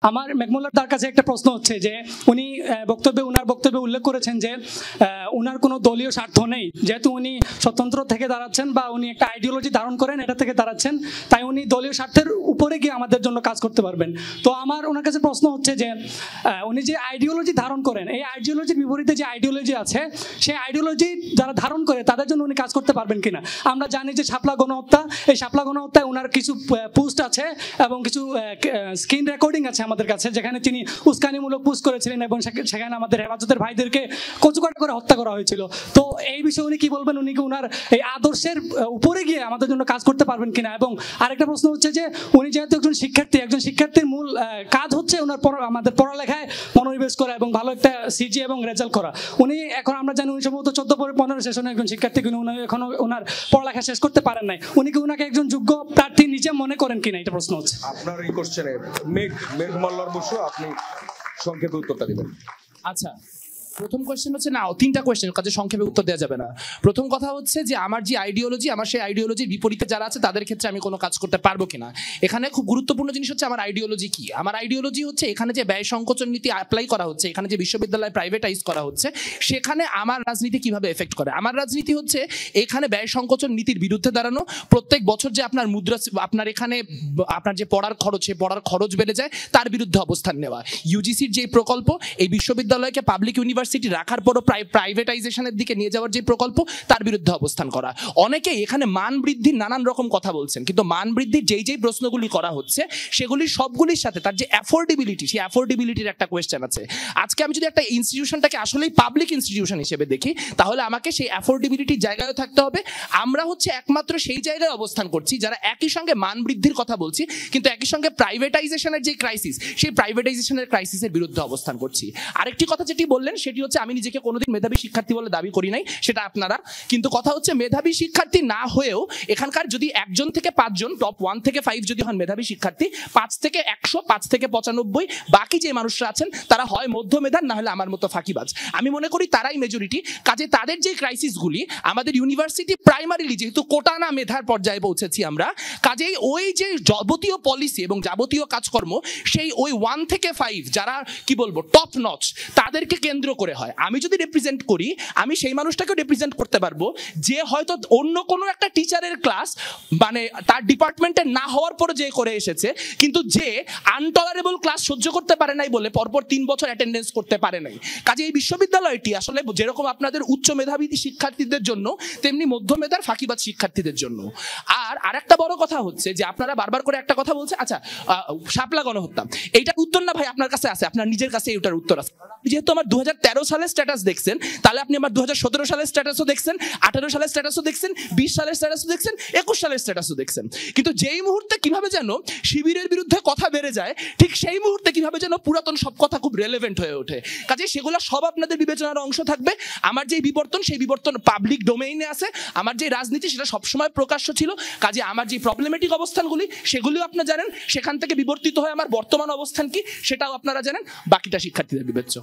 আমার মেঘমুল্লাহ তার কাছে একটা প্রশ্ন হচ্ছে যে উনি ওনার বক্তব্যে উল্লেখ করেছেন যে ওনার কোনো দলীয় স্বার্থ নেই, যেহেতু উনি স্বতন্ত্র থেকে দাঁড়াচ্ছেন বা উনি একটা আইডিওলজি ধারণ করেন এটা থেকে দাঁড়াচ্ছেন, তাই উনি দলীয় স্বার্থের উপরে গিয়ে আমাদের জন্য কাজ করতে পারবেন। তো আমার ওনার কাছে প্রশ্ন হচ্ছে যে উনি যে আইডিওলজি ধারণ করেন, এই আইডিওলজির বিপরীতে যে আইডিওলজি আছে সেই আইডিওলজি যারা ধারণ করে তাদের জন্য উনি কাজ করতে পারবেন কিনা। আমরা জানি যে শাপলা গণহত্যা, এই শাপলা গণহত্যায় ওনার কিছু পোস্ট আছে এবং কিছু স্ক্রিন রেকর্ডিং আছে আমাদের কাছে, যেখানে তিনি উস্কানিমূলক পোস্ট করেছিলেন এবং সেখানে আমাদের হেফাজতের ভাইদেরকে কচুকাটা করে হত্যা করা হয়েছিল। তো এই বিষয়ে উনি কি বলবেন, উনি কি ওনার এই আদর্শের উপরে গিয়ে আমাদের জন্য কাজ করতে পারবেন কিনা। এবং আরেকটা প্রশ্ন হচ্ছে যে উনি যেহেতু একজন শিক্ষার্থীর মূল কাজ হচ্ছে ওনার আমাদের পড়ালেখায় মনোনিবেশ করা এবং ভালো একটা সিজি এবং রেজাল্ট করা। উনি এখন আমরা জানি উনি সম্ভবত 14-15 সেশনে একজন শিক্ষার্থী, কিন্তু উনি এখনো ওনার পড়ালেখা শেষ করতে পারেন নাই। উনি কি ওনাকে একজন যোগ্য প্রার্থী নিজে মনে করেন কিনা, এটা প্রশ্ন হচ্ছে। আপনার এই কোশ্চেনে মেঘমুল্লাহর বসু আপনি সংক্ষেপে উত্তরটা দিবেন। আচ্ছা, প্রথম কোয়েশ্চেন হচ্ছে না, তিনটা কোয়েশ্চেন, কাজে সংক্ষেপে উত্তর দেওয়া যাবে না। প্রথম কথা হচ্ছে যে আমার যে আইডিওলজি, আমার সেই আইডিওলজির বিপরীতে যারা আছে তাদের ক্ষেত্রে আমি কোনো কাজ করতে পারবো কিনা। এখানে খুব গুরুত্বপূর্ণ জিনিস হচ্ছে আমার আইডিওলজি কি। আমার আইডিওলজি হচ্ছে এখানে যে ব্যয় সংকোচন নীতি অ্যাপ্লাই করা হচ্ছে, এখানে যে বিশ্ববিদ্যালয় প্রাইভেটাইজ করা হচ্ছে, সেখানে আমার রাজনীতি কিভাবে এফেক্ট করে। আমার রাজনীতি হচ্ছে এখানে ব্যয় সংকোচন নীতির বিরুদ্ধে দাঁড়ানো। প্রত্যেক বছর যে আপনার আপনার এখানে আপনার যে পড়ার খরচ বেড়ে যায় তার বিরুদ্ধে অবস্থান নেওয়া। ইউজিসির যে প্রকল্প, এই বিশ্ববিদ্যালয়কে পাবলিক ইউনিভার্সিটি রাখার পরও প্রাইভেটাইজেশনের দিকে নিয়ে যাওয়ার যে প্রকল্প, তার বিরুদ্ধে অবস্থান করা। অনেকে এখানে মান বৃদ্ধির নানান রকম কথা বলছেন, কিন্তু মান বৃদ্ধির যেই প্রশ্নগুলি করা হচ্ছে সেগুলি সবগুলির সাথে তার যে অ্যাফোর্ডেবিলিটি, সেই অ্যাফোর্ডেবিলিটির একটা কোয়েশ্চেন আছে। আজকে আমি যদি একটা ইনস্টিটিউশনটাকে আসলেই পাবলিক ইনস্টিটিউশন হিসেবে দেখি, তাহলে আমাকে সেই অ্যাফোর্ডেবিলিটির জায়গায় থাকতে হবে। আমরা হচ্ছে একমাত্র সেই জায়গায় অবস্থান করছি যারা একই সঙ্গে মান বৃদ্ধির কথা বলছি, কিন্তু একই সঙ্গে প্রাইভেটাইজেশনের যে ক্রাইসিস, সেই প্রাইভেটাইজেশনের ক্রাইসিসের বিরুদ্ধে অবস্থান করছি। আরেকটি কথা যেটি বললেন সেটি হচ্ছে আমি নিজেকে কোনোদিন মেধাবী শিক্ষার্থী বলে দাবি করি নাই, সেটা আপনারা। কিন্তু কথা হচ্ছে মেধাবী শিক্ষার্থী না হয়েও এখানকার যদি 1 থেকে 5 জন, টপ 1 থেকে 5 যদি হন মেধাবী শিক্ষার্থী, 5 থেকে 100, 5 থেকে 95, বাকি যে মানুষরা আছেন তারা হয় মধ্য মেধার, না হলে আমার মতো ফাঁকিবাজ। আমি মনে করি তারাই মেজরিটি। কাজে তাদের যে ক্রাইসিসগুলি, আমাদের ইউনিভার্সিটি প্রাইমারিলি যেহেতু কোটা না মেধার পর্যায়ে পৌঁছেছি আমরা, কাজেই ওই যে যাবতীয় পলিসি এবং যাবতীয় কাজকর্ম সেই ওই 1 থেকে 5 যারা কি বলবো টপ নচ, তাদেরকে কেন্দ্র করে হয়। আমি যদি রিপ্রেজেন্ট করি, আমি সেই মানুষটাকে রিপ্রেজেন্ট করতে পারবো যে হয়তো অন্য কোনো একটা টিচারের ক্লাস মানে তার ডিপার্টমেন্টে না হওয়ার পরে যে করে এসেছে, কিন্তু যে আনটলারেবল ক্লাস সহ্য করতে পারে নাই বলে পরপর 3 বছর অ্যাটেন্ডেন্স করতে পারে নাই। কাজে এই বিশ্ববিদ্যালয়টি আসলে যেরকম আপনাদের উচ্চ মেধাবী শিক্ষার্থীদের জন্য, তেমনি মধ্য মেধার ফাঁকিবাজ শিক্ষার্থীদের জন্য। আর আরেকটা বড় কথা হচ্ছে যে আপনারা বারবার করে একটা কথা বলছে, আচ্ছা শাপলা গণহত্যা, এইটার উত্তর না ভাই আপনার কাছে আছে, আপনার নিজের কাছে এইটার উত্তর আছে। যেহেতু আমার 2013 সালের স্ট্যাটাস দেখছেন, তাহলে আপনি আমার 2017 সালের স্ট্যাটাসও দেখছেন, 18 সালের স্ট্যাটাসও দেখছেন, 20 সালের স্ট্যাটাসও দেখছেন, 21 সালের স্ট্যাটাসও দেখছেন। কিন্তু যেই মুহূর্তে কিভাবে যেন শিবিরের বিরুদ্ধে কথা বেড়ে যায়, ঠিক সেই মুহূর্তে কিভাবে যেন পুরাতন সব কথা খুব রেলেভেন্ট হয়ে ওঠে। কাজে সেগুলো সব আপনাদের বিবেচনার অংশ থাকবে। আমার যে বিবর্তন, সেই বিবর্তন পাবলিক ডোমেইনে আছে। আমার যে রাজনীতি, সেটা সবসময় প্রকাশ্য ছিল। কাজে আমার যে প্রবলেমেটিক অবস্থানগুলি, সেগুলিও আপনারা জানেন। সেখান থেকে বিবর্তিত হয়ে আমার বর্তমান অবস্থান কি, সেটাও আপনারা জানেন। বাকিটা শিক্ষার্থীদের বিবেচ্য।